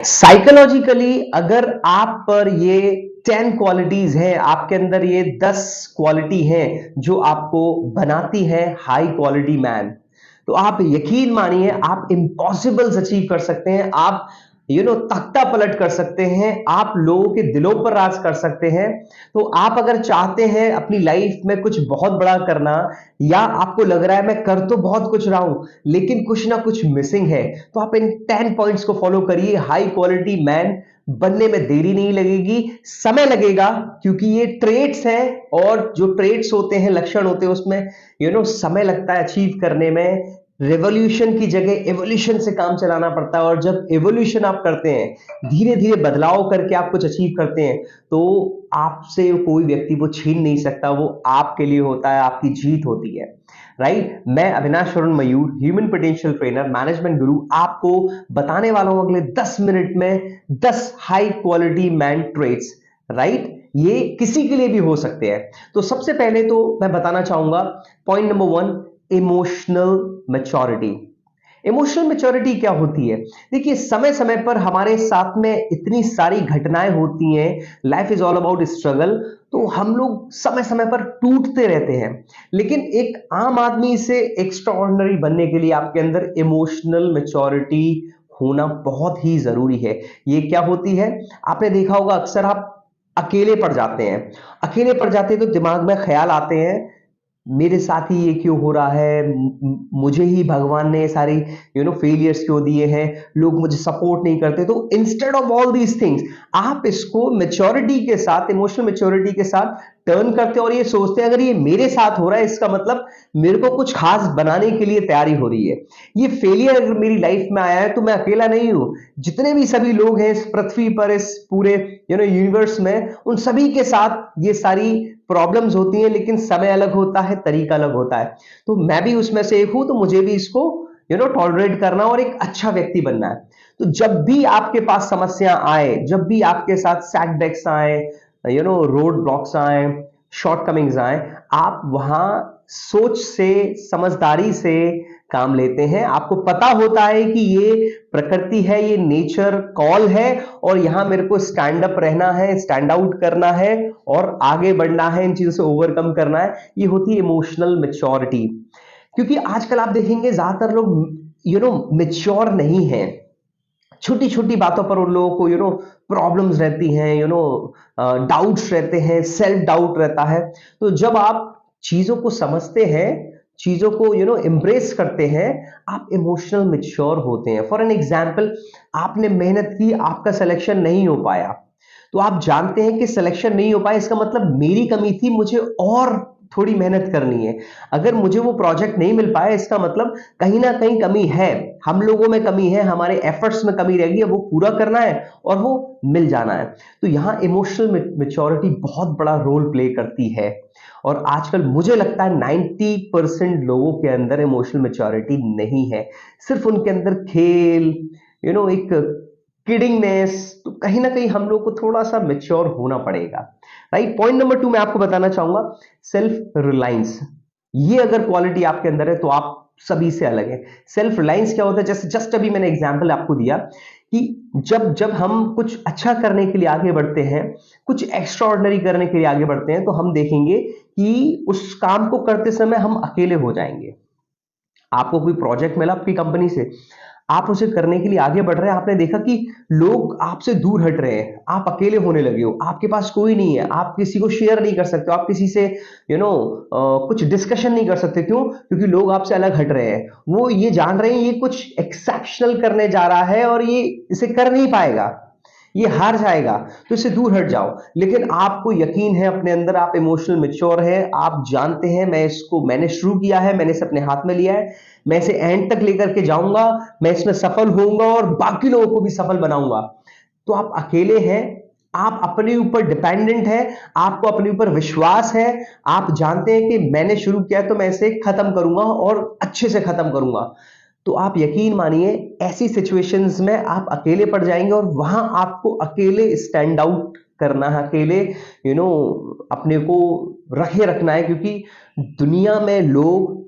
Psychologically अगर आप पर ये 10 क्वालिटीज हैं, आपके अंदर ये 10 क्वालिटी हैं जो आपको बनाती है हाई क्वालिटी मैन, तो आप यकीन मानिए आप इम्पॉसिबल्स अचीव कर सकते हैं। आप तख्ता पलट कर सकते हैं, आप लोगों के दिलों पर राज कर सकते हैं। तो आप अगर चाहते हैं अपनी लाइफ में कुछ बहुत बड़ा करना, या आपको लग रहा है मैं कर तो बहुत कुछ रहा हूं लेकिन कुछ ना कुछ मिसिंग है, तो आप इन 10 पॉइंट्स को फॉलो करिए। हाई क्वालिटी मैन बनने में देरी नहीं लगेगी, समय लगेगा, क्योंकि ये ट्रेड्स हैं और जो ट्रेड्स होते हैं, लक्षण होते हैं, उसमें समय लगता है अचीव करने में। रेवोल्यूशन की जगह एवोल्यूशन से काम चलाना पड़ता है, और जब एवोल्यूशन आप करते हैं, धीरे धीरे बदलाव करके आप कुछ अचीव करते हैं, तो आपसे कोई व्यक्ति वो छीन नहीं सकता। वो आपके लिए होता है, आपकी जीत होती है। राइट, मैं अविनाश वरुण मयूर, ह्यूमन पोटेंशियल ट्रेनर, मैनेजमेंट गुरु, आपको बताने वाला हूं अगले 10 मिनट में 10 high quality man traits. Right, ये किसी के लिए भी हो सकते हैं। तो सबसे पहले तो मैं बताना चाहूंगा point number 1, emotional maturity. Emotional maturity क्या होती है? देखिए, समय समय पर हमारे साथ में इतनी सारी घटनाएं होती हैं, life is all about struggle, तो हम लोग समय समय पर टूटते रहते हैं। लेकिन एक आम आदमी से एक्स्ट्राऑर्डिनरी बनने के लिए आपके अंदर इमोशनल मैच्योरिटी होना बहुत ही जरूरी है। ये क्या होती है? आपने देखा होगा, अक्सर आप अकेले पड़ जाते हैं। अकेले पड़ जाते हैं तो दिमाग में ख्याल आते हैं, मेरे साथ ही ये क्यों हो रहा है, मुझे ही भगवान ने सारी फेलियर्स क्यों दिए हैं, लोग मुझे सपोर्ट नहीं करते। तो instead of all these things, आप इसको मेच्योरिटी के साथ, इमोशनल मेच्योरिटी के साथ टर्न करते हैं और ये सोचते हैं अगर ये मेरे साथ हो रहा है, इसका मतलब मेरे को कुछ खास बनाने के लिए तैयारी हो रही है। ये फेलियर अगर मेरी लाइफ में आया है तो मैं अकेला नहीं हूं। जितने भी सभी लोग हैं इस पृथ्वी पर, इस पूरे यूनिवर्स में, उन सभी के साथ ये सारी प्रॉब्लम्स होती हैं, लेकिन समय अलग होता है, तरीका अलग होता है। तो मैं भी उसमें से एक हूं, तो मुझे भी इसको टॉलरेट करना और एक अच्छा व्यक्ति बनना है। तो जब भी आपके पास समस्या आए, जब भी आपके साथ सेटबैक्स आए, रोड ब्लॉक्स आए, शॉर्टकमिंग्स आए, आप वहां सोच से, समझदारी से काम लेते हैं। आपको पता होता है कि ये प्रकृति है, ये नेचर कॉल है, और यहां मेरे को स्टैंड अप रहना है, स्टैंड आउट करना है और आगे बढ़ना है, इन चीजों से ओवरकम करना है। ये होती है इमोशनल मेच्योरिटी। क्योंकि आजकल आप देखेंगे ज्यादातर लोग मेच्योर नहीं है। छोटी छोटी बातों पर उन लोगों को प्रॉब्लम्स रहती हैं, डाउट्स रहते हैं, सेल्फ डाउट रहता है। तो जब आप चीजों को समझते हैं, चीजों को एम्ब्रेस करते हैं, आप इमोशनल मेच्योर होते हैं। फॉर एन एग्जाम्पल, आपने मेहनत की, आपका सिलेक्शन नहीं हो पाया, तो आप जानते हैं कि सिलेक्शन नहीं हो पाया, इसका मतलब मेरी कमी थी, मुझे और थोड़ी मेहनत करनी है। अगर मुझे वो प्रोजेक्ट नहीं मिल पाया, इसका मतलब कहीं ना कहीं कमी है, हम लोगों में कमी है, हमारे एफर्ट्स में कमी रहेगी, वो पूरा करना है और वो मिल जाना है। तो यहाँ इमोशनल मेच्योरिटी बहुत बड़ा रोल प्ले करती है। और आजकल मुझे लगता है 90% लोगों के अंदर इमोशनल मेच्योरिटी नहीं है। सिर्फ उनके अंदर खेल, एक किडिंगनेस। तो कहीं ना कहीं हम लोग को थोड़ा सा मेच्योर होना पड़ेगा। राइट, पॉइंट नंबर 2 मैं आपको बताना चाहूंगा, सेल्फ रिलायंस। ये अगर क्वालिटी आपके अंदर है तो आप सभी से अलग है। सेल्फ रिलायंस क्या होता है? जैसे जस्ट अभी मैंने एग्जांपल आपको दिया कि जब जब हम कुछ अच्छा करने के लिए आगे बढ़ते हैं, कुछ एक्स्ट्रा ऑर्डिनरी करने के लिए आगे बढ़ते हैं, तो हम देखेंगे कि उस काम को करते समय हम अकेले हो जाएंगे। आपको कोई प्रोजेक्ट मिला आपकी कंपनी से, आप उसे करने के लिए आगे बढ़ रहे हैं, आपने देखा कि लोग आपसे दूर हट रहे हैं, आप अकेले होने लगे हो, आपके पास कोई नहीं है, आप किसी को शेयर नहीं कर सकते हो, आप किसी से कुछ डिस्कशन नहीं कर सकते। क्यों? क्योंकि लोग आपसे अलग हट रहे हैं। वो ये जान रहे हैं ये कुछ एक्सेप्शनल करने जा रहा है और ये इसे कर नहीं पाएगा, ये हार जाएगा, तो इससे दूर हट जाओ। लेकिन आपको यकीन है अपने अंदर, आप इमोशनल मेच्योर है, आप जानते हैं मैंने शुरू किया है, मैंने इसे अपने हाथ में लिया है, मैं इसे एंड तक लेकर के जाऊंगा, मैं इसमें सफल होऊंगा और बाकी लोगों को भी सफल बनाऊंगा। तो आप अकेले हैं, आप अपने ऊपर डिपेंडेंट है, आपको अपने ऊपर विश्वास है, आप जानते हैं कि मैंने शुरू किया तो मैं इसे खत्म करूंगा और अच्छे से खत्म करूंगा। तो आप यकीन मानिए, ऐसी सिचुएशंस में आप अकेले पड़ जाएंगे और वहां आपको अकेले स्टैंड आउट करना है, अकेले अपने को रखे रखना है। क्योंकि दुनिया में लोग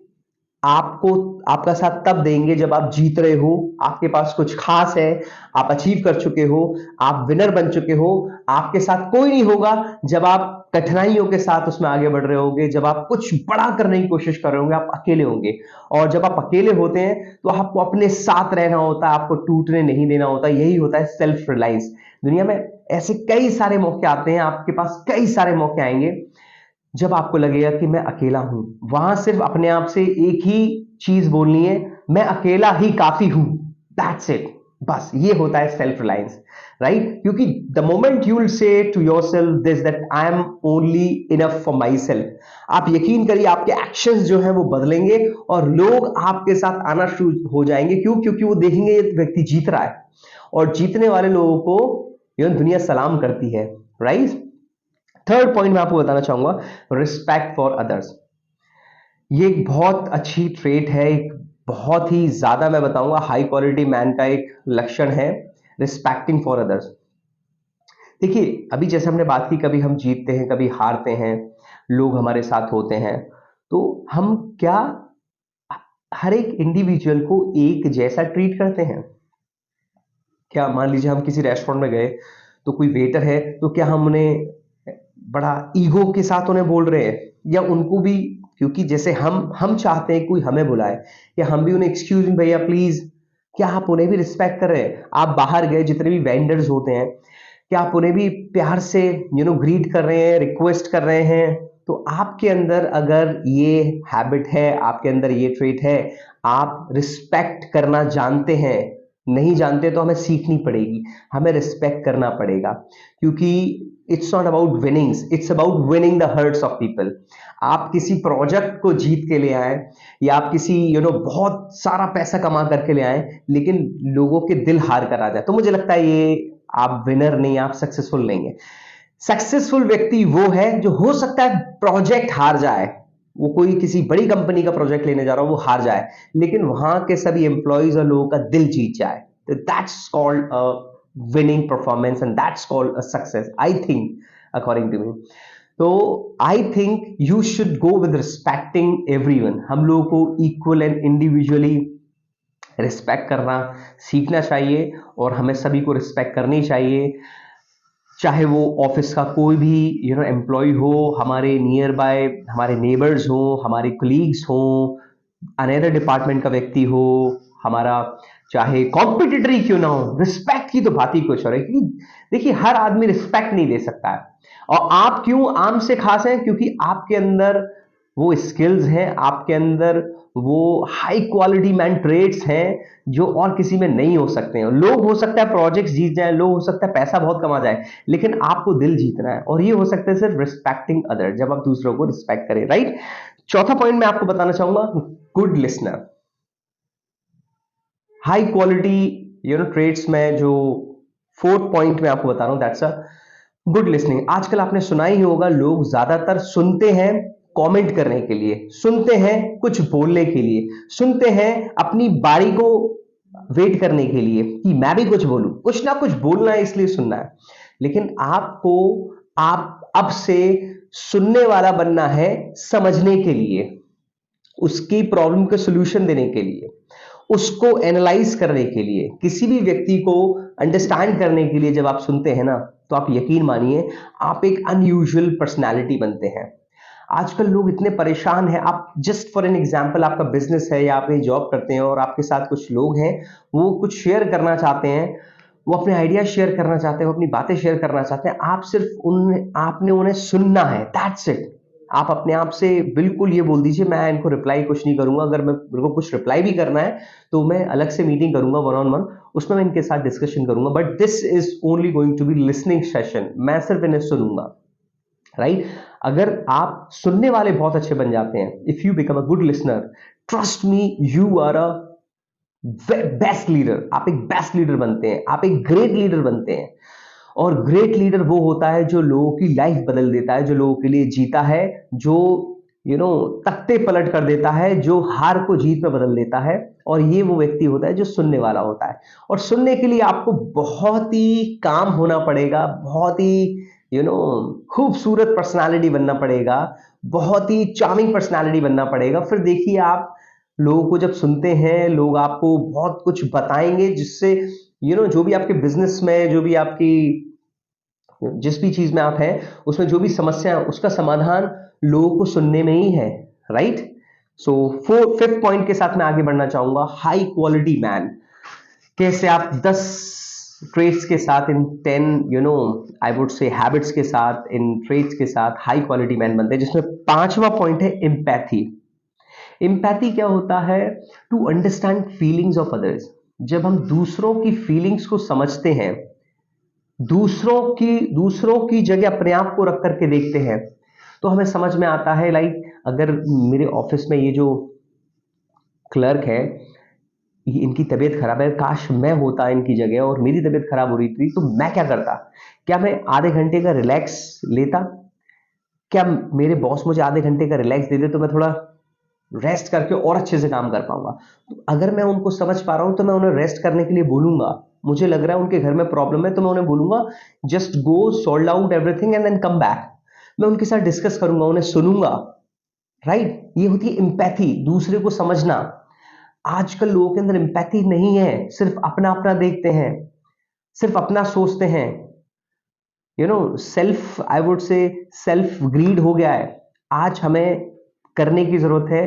आपको आपका साथ तब देंगे जब आप जीत रहे हो, आपके पास कुछ खास है, आप अचीव कर चुके हो, आप विनर बन चुके हो। आपके साथ कोई नहीं होगा जब आप कठिनाइयों के साथ उसमें आगे बढ़ रहे होगे, जब आप कुछ बड़ा करने की कोशिश कर रहे होंगे, आप अकेले होंगे। और जब आप अकेले होते हैं तो आपको अपने साथ रहना होता है, आपको टूटने नहीं देना होता। यही होता है सेल्फ रिलायंस। दुनिया में ऐसे कई सारे मौके आते हैं, आपके पास कई सारे मौके आएंगे जब आपको लगेगा कि मैं अकेला हूं। वहां सिर्फ अपने आप से एक ही चीज बोलनी है, मैं अकेला ही काफी हूं। That's it. बस ये होता है सेल्फ रिलायंस, राइट? क्योंकि the moment you will say to yourself this that I am only enough for myself, आप यकीन करिए आपके एक्शंस जो है वो बदलेंगे और लोग आपके साथ आना शुरू हो जाएंगे। क्यों? क्योंकि वो देखेंगे ये व्यक्ति जीत रहा है, और जीतने वाले लोगों को दुनिया सलाम करती है, राइट? थर्ड पॉइंट मैं आपको बताना चाहूंगा, रिस्पेक्ट फॉर अदर्स। ये एक बहुत अच्छी ट्रेट है, एक बहुत ही ज्यादा मैं बताऊंगा हाई क्वालिटी मैन का एक लक्षण है, रिस्पेक्टिंग फॉर अदर्स। देखिए, अभी जैसे हमने बात की, कभी हम जीतते हैं, कभी हारते हैं, लोग हमारे साथ होते हैं, तो हम क्या हर एक इंडिविजुअल को एक जैसा ट्रीट करते हैं? क्या मान लीजिए हम किसी रेस्टोरेंट में गए, तो कोई वेटर है, तो क्या हम उन्हें बड़ा ईगो के साथ उन्हें बोल रहे हैं, या उनको भी, क्योंकि जैसे हम चाहते हैं कोई हमें बुलाए, या हम भी उन्हें एक्सक्यूज मी भैया प्लीज, क्या आप उन्हें भी रिस्पेक्ट कर रहे हैं? आप बाहर गए, जितने भी वेंडर्स होते हैं, क्या आप उन्हें भी प्यार से ग्रीट कर रहे हैं, रिक्वेस्ट कर रहे हैं? तो आपके अंदर अगर ये हैबिट है, आपके अंदर ये ट्रेट है, आप रिस्पेक्ट करना जानते हैं, नहीं जानते तो हमें सीखनी पड़ेगी, हमें रिस्पेक्ट करना पड़ेगा। क्योंकि it's not about winnings, it's about winning the hearts of people. आप किसी प्रोजेक्ट को जीत के ले आए, या आप किसी बहुत सारा पैसा कमा करके ले आए, लेकिन लोगों के दिल हार कर आ जाए, तो मुझे लगता है ये आप विनर नहीं, आप सक्सेसफुल नहीं है। सक्सेसफुल व्यक्ति वो है जो, हो सकता है प्रोजेक्ट हार जाए, वो कोई किसी बड़ी कंपनी का प्रोजेक्ट लेने जा रहा हो, वो हार जाए, लेकिन वहां के सभी एम्प्लॉयज और लोगों का दिल जीत जाए, तो that's called a winning performance and that's called a success, I think, according to me. तो I think you should go with respecting everyone. हम लोगों को इक्वल एंड इंडिविजुअली रिस्पेक्ट करना सीखना चाहिए, और हमें सभी को रिस्पेक्ट करनी चाहिए, चाहे वो ऑफिस का कोई भी एम्प्लॉय हो, हमारे नियर बाय हमारे नेबर्स हो, हमारे कलीग्स हो, अनदर डिपार्टमेंट का व्यक्ति हो, हमारा चाहे कॉम्पिटिटर ही क्यों ना हो, रिस्पेक्ट की तो बात ही कुछ और है। क्योंकि देखिए, हर आदमी रिस्पेक्ट नहीं दे सकता है। और आप क्यों आम से खास हैं? क्योंकि आपके अंदर वो स्किल्स हैं, आपके अंदर वो हाई क्वालिटी मैन ट्रेड्स हैं जो और किसी में नहीं हो सकते हैं। लोग हो सकता है प्रोजेक्ट्स जीत जाए, लोग हो सकता है पैसा बहुत कमा जाए, लेकिन आपको दिल जीतना है, और ये हो सकता है सिर्फ रिस्पेक्टिंग अदर, जब आप दूसरों को रिस्पेक्ट करें, राइट? चौथा पॉइंट मैं आपको बताना चाहूंगा, good listener. High quality traits में जो फोर्थ पॉइंट मैं आपको बता रहा हूं, दैट्स अ गुड लिसनिंग। आजकल आपने सुना ही होगा, लोग ज्यादातर सुनते हैं कमेंट करने के लिए, सुनते हैं कुछ बोलने के लिए, सुनते हैं अपनी बारी को वेट करने के लिए कि मैं भी कुछ बोलूं, कुछ ना कुछ बोलना है इसलिए सुनना है। लेकिन आपको, आप अब से सुनने वाला बनना है, समझने के लिए, उसकी प्रॉब्लम के सॉल्यूशन देने के लिए, उसको एनालाइज करने के लिए, किसी भी व्यक्ति को अंडरस्टैंड करने के लिए जब आप सुनते हैं ना, तो आप यकीन मानिए आप एक अनयूजुअल पर्सनालिटी बनते हैं। आजकल लोग इतने परेशान हैं, आप जस्ट फॉर एन एग्जांपल, आपका बिजनेस है या आप एक जॉब करते हैं और आपके साथ कुछ लोग हैं, वो कुछ शेयर करना चाहते हैं, वो अपने आइडिया शेयर करना चाहते हैं, वो अपनी बातें शेयर करना चाहते हैं, आप सिर्फ उन आपने उन्हें सुनना है, दैट्स इट। आप अपने आप से बिल्कुल ये बोल दीजिए, मैं इनको रिप्लाई कुछ नहीं करूंगा, अगर मैं मेरे को कुछ रिप्लाई भी करना है तो मैं अलग से मीटिंग करूंगा वन ऑन वन, उसमें मैं इनके साथ डिस्कशन करूंगा, but this is only going to be listening session, मैं सिर्फ इन्हें सुनूंगा, राइट? अगर आप सुनने वाले बहुत अच्छे बन जाते हैं, if you become a good listener, trust me, you are a best leader, आप एक बेस्ट लीडर बनते हैं, आप एक ग्रेट लीडर बनते हैं। और ग्रेट लीडर वो होता है जो लोगों की लाइफ बदल देता है, जो लोगों के लिए जीता है, जो तख्ते पलट कर देता है, जो हार को जीत में बदल देता है। और ये वो व्यक्ति होता है जो सुनने वाला होता है। और सुनने के लिए आपको बहुत ही काम होना पड़ेगा, बहुत ही खूबसूरत पर्सनालिटी बनना पड़ेगा, बहुत ही चार्मिंग पर्सनालिटी बनना पड़ेगा। फिर देखिए, आप लोगों को जब सुनते हैं, लोग आपको बहुत कुछ बताएंगे जिससे जो भी आपके बिजनेस में, जो भी आपकी जिस भी चीज में आप हैं, उसमें जो भी समस्या है उसका समाधान लोगों को सुनने में ही है, राइट? सो फिफ्थ पॉइंट के साथ मैं आगे बढ़ना चाहूंगा, हाई क्वालिटी मैन। कैसे आप 10 ट्रेट्स के साथ, इन 10 आई वुड से हैबिट्स के साथ, इन ट्रेट्स के साथ हाई क्वालिटी मैन बनते हैं, जिसमें पांचवा पॉइंट है एम्पैथी। एम्पैथी क्या होता है? To understand feelings of others. जब हम दूसरों की फीलिंग्स को समझते हैं, दूसरों की जगह अपने आप को रख करके देखते हैं, तो हमें समझ में आता है, लाइक अगर मेरे ऑफिस में ये जो क्लर्क है, इनकी तबीयत खराब है, काश मैं होता इनकी जगह और मेरी तबीयत खराब हो रही थी, तो मैं क्या करता? क्या मैं आधे घंटे का रिलैक्स लेता? क्या मेरे बॉस मुझे आधे घंटे का रिलैक्स दे दे तो मैं थोड़ा रेस्ट करके और अच्छे से काम कर पाऊंगा? तो अगर मैं उनको समझ पा रहा हूं तो मैं उन्हें रेस्ट करने के लिए बोलूंगा। मुझे लग रहा है उनके घर में प्रॉब्लम है तो मैं उन्हें बोलूंगा, just go solve out everything and then come back. मैं उनके साथ डिस्कस करूंगा, उन्हें सुनूंगा, राइट? ये होती है एम्पैथी, दूसरे को समझना। आजकल लोगों के अंदर एम्पैथी नहीं है, सिर्फ अपना अपना देखते हैं, सिर्फ अपना सोचते हैं। Self, I would say self greed हो गया है। आज हमें करने की जरूरत है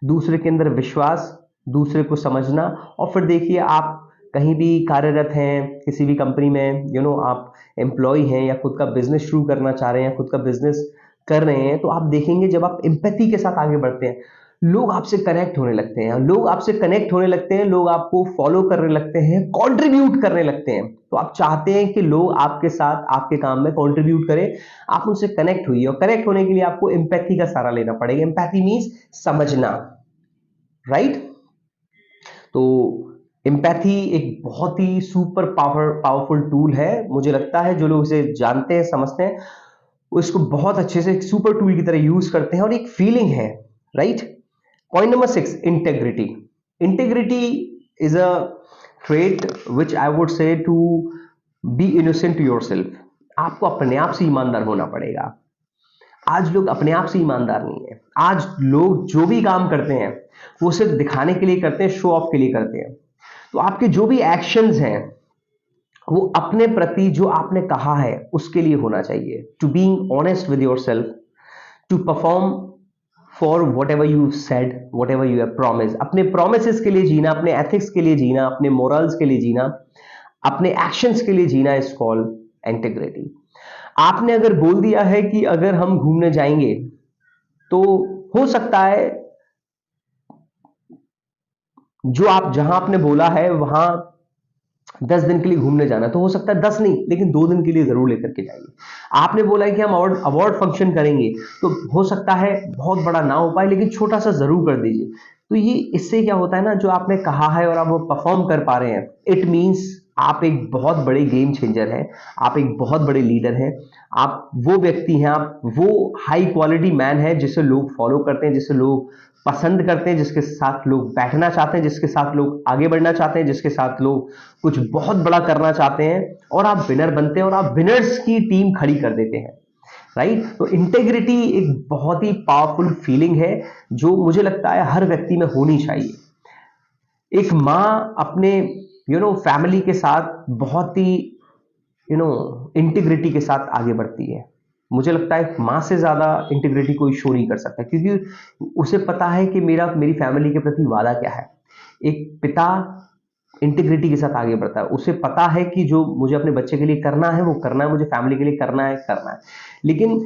दूसरे के अंदर विश्वास, दूसरे को समझना। और फिर देखिए, आप कहीं भी कार्यरत हैं, किसी भी कंपनी में, आप एम्प्लॉय हैं या खुद का बिजनेस शुरू करना चाह रहे हैं या खुद का बिजनेस कर रहे हैं, तो आप देखेंगे जब आप एम्पैथी के साथ आगे बढ़ते हैं, लोग आपसे कनेक्ट होने लगते हैं, लोग आपसे कनेक्ट होने लगते हैं, लोग आपको फॉलो करने लगते हैं, कंट्रीब्यूट करने लगते हैं। तो आप चाहते हैं कि लोग आपके साथ आपके काम में कंट्रीब्यूट करें, आप उनसे कनेक्ट हुई, और कनेक्ट होने के लिए आपको एम्पैथी का सहारा लेना पड़ेगा। एम्पैथी मींस समझना, राइट? तो एम्पैथी एक बहुत ही सुपर पावरफुल टूल है। मुझे लगता है जो लोग इसे जानते हैं, समझते हैं, वो इसको बहुत अच्छे से एक सुपर टूल की तरह यूज करते हैं, और एक फीलिंग है, right? Point number 6, integrity. Integrity is a trait which I would say to be innocent to yourself. आपको अपने आप से ईमानदार होना पड़ेगा। आज लोग अपने आप से ईमानदार नहीं है। आज लोग जो भी काम करते हैं वो सिर्फ दिखाने के लिए करते हैं, शो ऑफ के लिए करते हैं। तो आपके जो भी एक्शंस हैं वो अपने प्रति जो आपने कहा है उसके लिए होना चाहिए। To being honest with yourself, to perform for whatever you said, whatever you have promise. अपने प्रोमिस के लिए जीना, अपने एथिक्स के लिए जीना, अपने मोरल्स के लिए जीना, अपने एक्शंस के लिए जीना इज कॉल्ड इंटीग्रिटी। आपने अगर बोल दिया है कि अगर हम घूमने जाएंगे, तो हो सकता है जो आप जहां आपने बोला है वहां 10 दिन के लिए घूमने जाना, तो हो सकता है 10 नहीं लेकिन 2 दिन के लिए जरूर लेकर के जाइए। आपने बोला है कि हम अवार्ड फंक्शन करेंगे, तो हो सकता है बहुत बड़ा ना हो पाए लेकिन छोटा सा जरूर कर दीजिए। तो ये इससे क्या होता है ना, जो आपने कहा है और आप वो परफॉर्म कर पा रहे हैं, इट मींस आप एक बहुत बड़े गेम चेंजर हैं, आप एक बहुत बड़े लीडर हैं, आप वो व्यक्ति हैं, आप वो हाई क्वालिटी मैन है जिसे लोग फॉलो करते हैं, जिसे लोग पसंद करते हैं, जिसके साथ लोग बैठना चाहते हैं, जिसके साथ लोग आगे बढ़ना चाहते हैं, जिसके साथ लोग कुछ बहुत बड़ा करना चाहते हैं, और आप विनर बनते हैं और आप विनर्स की टीम खड़ी कर देते हैं, राइट? तो इंटेग्रिटी एक बहुत ही पावरफुल फीलिंग है जो मुझे लगता है हर व्यक्ति में होनी चाहिए। एक माँ अपने फैमिली के साथ बहुत ही इंटीग्रिटी के साथ आगे बढ़ती है। मुझे लगता है माँ से ज्यादा इंटीग्रिटी कोई शो नहीं कर सकता, क्योंकि उसे पता है कि मेरी फैमिली के प्रति वादा क्या है। एक पिता इंटीग्रिटी के साथ आगे बढ़ता है, उसे पता है कि जो मुझे अपने बच्चे के लिए करना है वो करना है, मुझे फैमिली के लिए करना है। लेकिन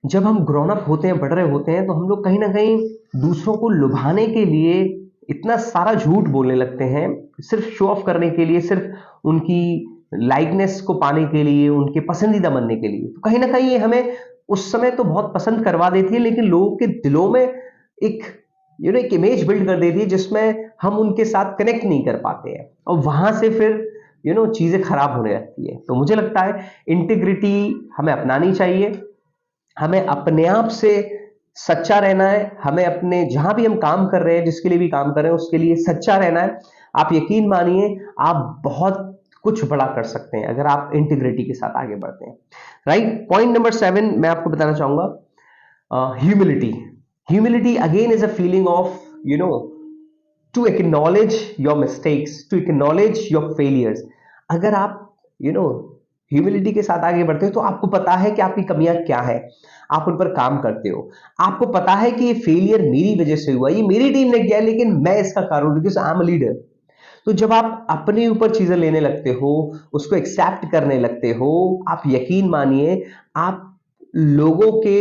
जब हम ग्रोन अप होते हैं, बढ़ रहे होते हैं, तो हम लोग कहीं ना कहीं दूसरों को लुभाने के लिए इतना सारा झूठ बोलने लगते हैं, सिर्फ शो ऑफ करने के लिए, सिर्फ उनकी लाइकनेस को पाने के लिए, उनके पसंदीदा बनने के लिए। तो कहीं ना कहीं ये हमें उस समय तो बहुत पसंद करवा देती है, लेकिन लोगों के दिलों में एक एक इमेज बिल्ड कर देती है जिसमें हम उनके साथ कनेक्ट नहीं कर पाते हैं, और वहां से फिर चीजें खराब होने लगती है। तो मुझे लगता है इंटीग्रिटी हमें अपनानी चाहिए, हमें अपने आप से सच्चा रहना है, हमें अपने जहां भी हम काम कर रहे हैं, जिसके लिए भी काम कर रहे हैं, उसके लिए सच्चा रहना है। आप यकीन मानिए, आप बहुत कुछ बड़ा कर सकते हैं अगर आप इंटीग्रिटी के साथ आगे बढ़ते हैं, राइट? पॉइंट नंबर 7 मैं आपको बताना चाहूंगा, humility. Humility again is a feeling of you know, to acknowledge your mistakes, to acknowledge your failures. अगर आप ह्यूमिलिटी के साथ आगे बढ़ते हो तो आपको पता है कि आपकी कमियां क्या है, आप उन पर काम करते हो। आपको पता है कि ये फेलियर मेरी वजह से हुआ, ये मेरी टीम ने किया, लेकिन मैं इसका कारण हूं, because I am a leader. तो जब आप अपने ऊपर चीजें लेने लगते हो, उसको एक्सेप्ट करने लगते हो, आप यकीन मानिए, आप लोगों के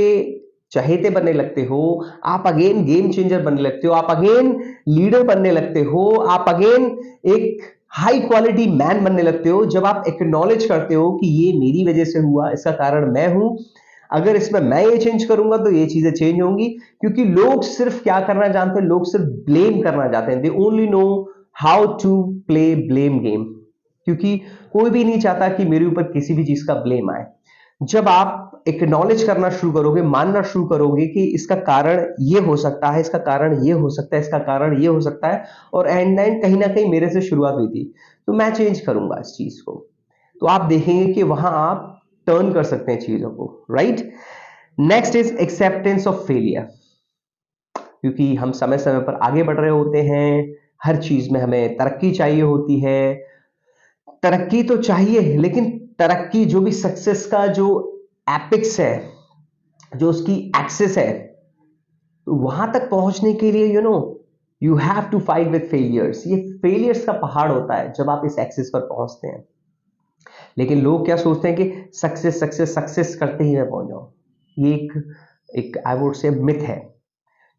चहेते बनने लगते हो, आप अगेन गेम चेंजर बनने लगते हो, आप अगेन लीडर बनने लगते हो, आप अगेन एक हाई क्वालिटी मैन बनने लगते हो। जब आप एक्नॉलेज करते हो कि ये मेरी वजह से हुआ, इसका कारण मैं हूं, अगर इसमें मैं ये चेंज करूंगा तो ये चीजें चेंज होंगी। क्योंकि लोग सिर्फ क्या करना जानते हैं, लोग सिर्फ ब्लेम करना चाहते हैं। They only know how to play blame game. क्योंकि कोई भी नहीं चाहता कि मेरे ऊपर किसी भी चीज का ब्लेम आए। जब आप एक्नॉलेज करना शुरू करोगे, मानना शुरू करोगे कि इसका कारण ये हो सकता है, इसका कारण ये हो सकता है, इसका कारण ये हो सकता है, और एंड एंड कहीं ना कहीं मेरे से शुरुआत हुई थी, तो मैं चेंज करूंगा इस चीज को, तो आप देखेंगे कि वहां आप टर्न कर सकते हैं चीजों को, right. Next is acceptance of failure. क्योंकि हम समय समय पर आगे बढ़ रहे होते हैं, हर चीज में हमें तरक्की चाहिए होती है। तरक्की तो चाहिए, लेकिन तरक्की जो भी सक्सेस का जो एपिक्स है, जो उसकी एक्सेस है, तो वहां तक पहुंचने के लिए you have to fight with failures. ये फेलियर्स का पहाड़ होता है जब आप इस एक्सेस पर पहुंचते हैं। लेकिन लोग क्या सोचते हैं कि सक्सेस सक्सेस सक्सेस करते ही मैं पहुंच जाऊं। ये एक एक आई वुड से मिथ है।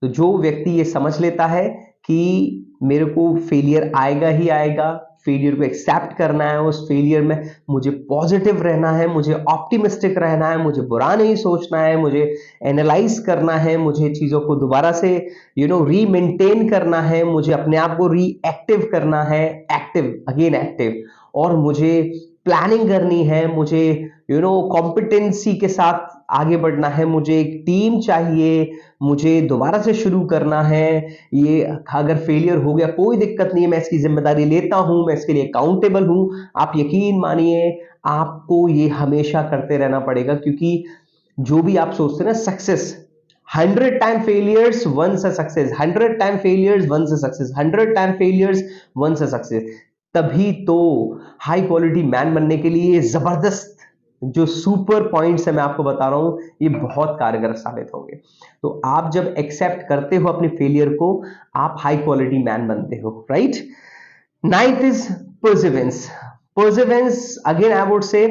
तो जो व्यक्ति ये समझ लेता है कि मेरे को फेलियर आएगा ही आएगा, फेलियर को एक्सेप्ट करना है, उस फेलियर में मुझे पॉजिटिव रहना है, मुझे ऑप्टिमिस्टिक रहना है, मुझे बुरा नहीं सोचना है, मुझे एनालाइज करना है, मुझे चीजों को दोबारा से री मेंटेन करना है, मुझे अपने आप को रीएक्टिव करना है, एक्टिव अगेन एक्टिव, और मुझे प्लानिंग करनी है, मुझे कॉम्पिटेंसी के साथ आगे बढ़ना है, मुझे एक टीम चाहिए, मुझे दोबारा से शुरू करना है। ये अगर फेलियर हो गया कोई दिक्कत नहीं है, मैं इसकी जिम्मेदारी लेता हूं, मैं इसके लिए अकाउंटेबल हूं। आप यकीन मानिए, आपको ये हमेशा करते रहना पड़ेगा। क्योंकि जो भी आप सोचते हैं ना, success 100 time failures once a success, 100 time failures once a success, 100 time failures once a success. तभी तो हाई क्वालिटी मैन बनने के लिए जबरदस्त जो सुपर पॉइंट्स है मैं आपको बता रहा हूं, ये बहुत कारगर साबित होंगे। तो आप जब एक्सेप्ट करते हो अपने फेलियर को, आप हाई क्वालिटी मैन बनते हो, right. Ninth is perseverance. Perseverance again I would say,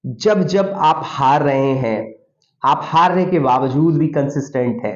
जब जब आप हार रहे हैं, आप हारने के बावजूद भी कंसिस्टेंट है,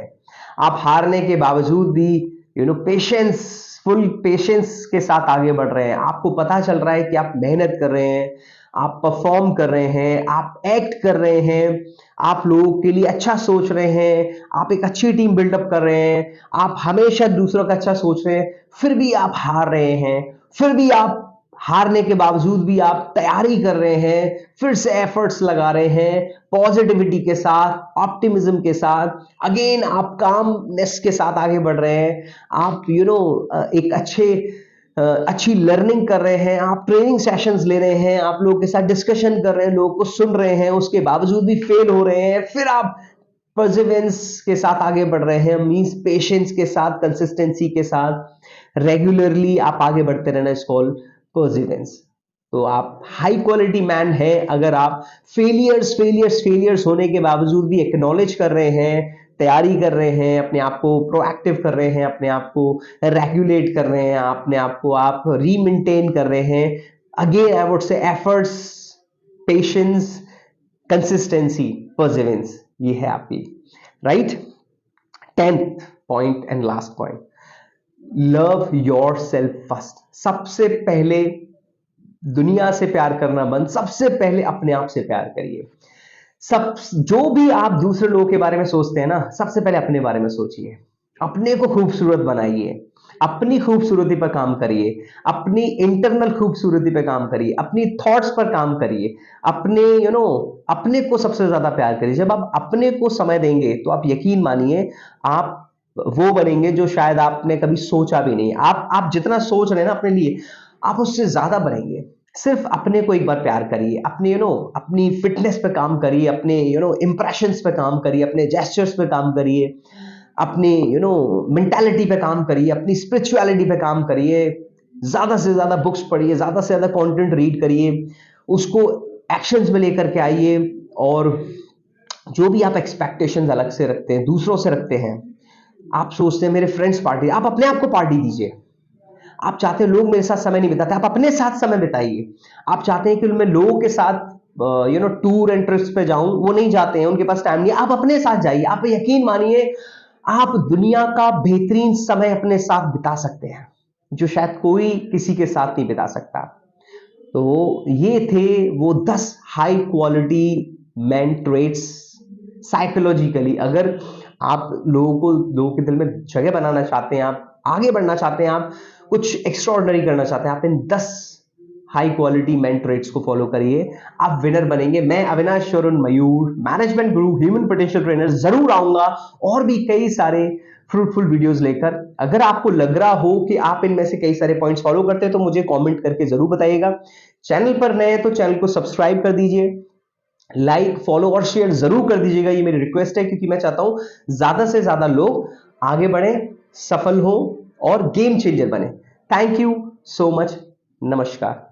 आप हारने के बावजूद भी पेशेंस, फुल पेशेंस के साथ आगे बढ़ रहे हैं, आपको पता चल रहा है कि आप मेहनत कर रहे हैं, आप परफॉर्म कर रहे हैं, आप एक्ट कर रहे हैं, आप लोगों के लिए अच्छा सोच रहे हैं, आप एक अच्छी टीम बिल्डअप कर रहे हैं, आप हमेशा दूसरों का अच्छा सोच रहे हैं, फिर भी आप हार रहे हैं, फिर भी आप हारने के बावजूद भी आप तैयारी कर रहे हैं, फिर से एफर्ट्स लगा रहे हैं, पॉजिटिविटी के साथ, ऑप्टिमिज्म के साथ, अगेन आप कामनेस के साथ आगे बढ़ रहे हैं, आप एक अच्छी लर्निंग कर रहे हैं, आप ट्रेनिंग सेशंस ले रहे हैं, आप लोगों के साथ डिस्कशन कर रहे हैं, लोगों को सुन रहे हैं, उसके बावजूद भी फेल हो रहे हैं, फिर आप परसिवेंस के साथ आगे बढ़ रहे हैं, मींस पेशेंस के साथ, कंसिस्टेंसी के साथ रेगुलरली आप आगे बढ़ते रहना, इज कॉल्ड परसिवेंस। तो आप हाई क्वालिटी मैन है अगर आप फेलियर्स फेलियर्स फेलियर्स होने के बावजूद भी एक्नॉलेज कर रहे हैं, तैयारी कर रहे हैं, अपने आप को प्रोएक्टिव कर रहे हैं, अपने आप को रेगुलेट कर रहे हैं, अपने आप को आप रीमेंटेन कर रहे हैं। Again I would say efforts, patience, consistency, perseverance, ये है आपकी, right. 10th point and last point, love yourself first. सबसे पहले दुनिया से प्यार करना बंद, सबसे पहले अपने आप से प्यार करिए। सब जो भी आप दूसरे लोगों के बारे में सोचते हैं ना, सबसे पहले अपने बारे में सोचिए, अपने को खूबसूरत बनाइए, अपनी खूबसूरती पर काम करिए, अपनी इंटरनल खूबसूरती पर काम करिए, अपनी थॉट्स पर काम करिए, अपने अपने को सबसे ज्यादा प्यार करिए। जब आप अपने को समय देंगे तो आप यकीन मानिए, आप वो बनेंगे जो शायद आपने कभी सोचा भी नहीं। आप जितना सोच रहे हैं ना अपने लिए, आप उससे ज्यादा बनेंगे। सिर्फ अपने को एक बार प्यार करिए, अपने अपनी फिटनेस पे काम करिए, अपने इंप्रेशंस पे काम करिए, अपने जेस्चर्स पे काम करिए, अपनी मेंटालिटी पे काम करिए, अपनी स्पिरिचुअलिटी पे काम करिए, ज्यादा से ज्यादा बुक्स पढ़िए, ज्यादा से ज्यादा कंटेंट रीड करिए, उसको एक्शंस में लेकर के आइए। और जो भी आप एक्सपेक्टेशंस अलग से रखते हैं, दूसरों से रखते हैं, आप सोचते हैं मेरे फ्रेंड्स पार्टी, आप अपने आप को पार्टी दीजिए। आप चाहते हैं लोग मेरे साथ समय नहीं बिताते, आप अपने साथ समय बिताइए। आप चाहते हैं कि मैं लोगों के साथ टूर एंड ट्रिप्स पे जाऊं, वो नहीं जाते हैं, उनके पास टाइम नहीं है, आप अपने साथ जाइए। आप यकीन मानिए, आप दुनिया का बेहतरीन समय अपने साथ बिता सकते हैं, जो शायद कोई किसी के साथ नहीं बिता सकता। तो ये थे वो 10 high quality man traits. Psychologically अगर आप लोगों के दिल में जगह बनाना चाहते हैं, आप आगे बढ़ना चाहते हैं, आप कुछ एक्स्ट्रॉर्डनरी करना चाहते हैं, आप इन 10 हाई क्वालिटी मैन ट्रेट्स को फॉलो करिए, आप विनर बनेंगे। मैं अविनाश शरण मयूर, मैनेजमेंट गुरु, ह्यूमन पोटेंशियल ट्रेनर, जरूर आऊंगा और भी कई सारे फ्रूटफुल वीडियोस लेकर। अगर आपको लग रहा हो कि आप इनमें से कई सारे पॉइंट्स फॉलो करते हैं तो मुझे कमेंट करके जरूर बताइएगा। चैनल पर नए हैं तो चैनल को सब्सक्राइब कर दीजिए, लाइक, फॉलो और शेयर जरूर कर दीजिएगा, ये मेरी रिक्वेस्ट है, क्योंकि मैं चाहता हूं ज्यादा से ज्यादा लोग आगे बढ़े, सफल हो और गेम चेंजर बने। Thank you so much. नमस्कार।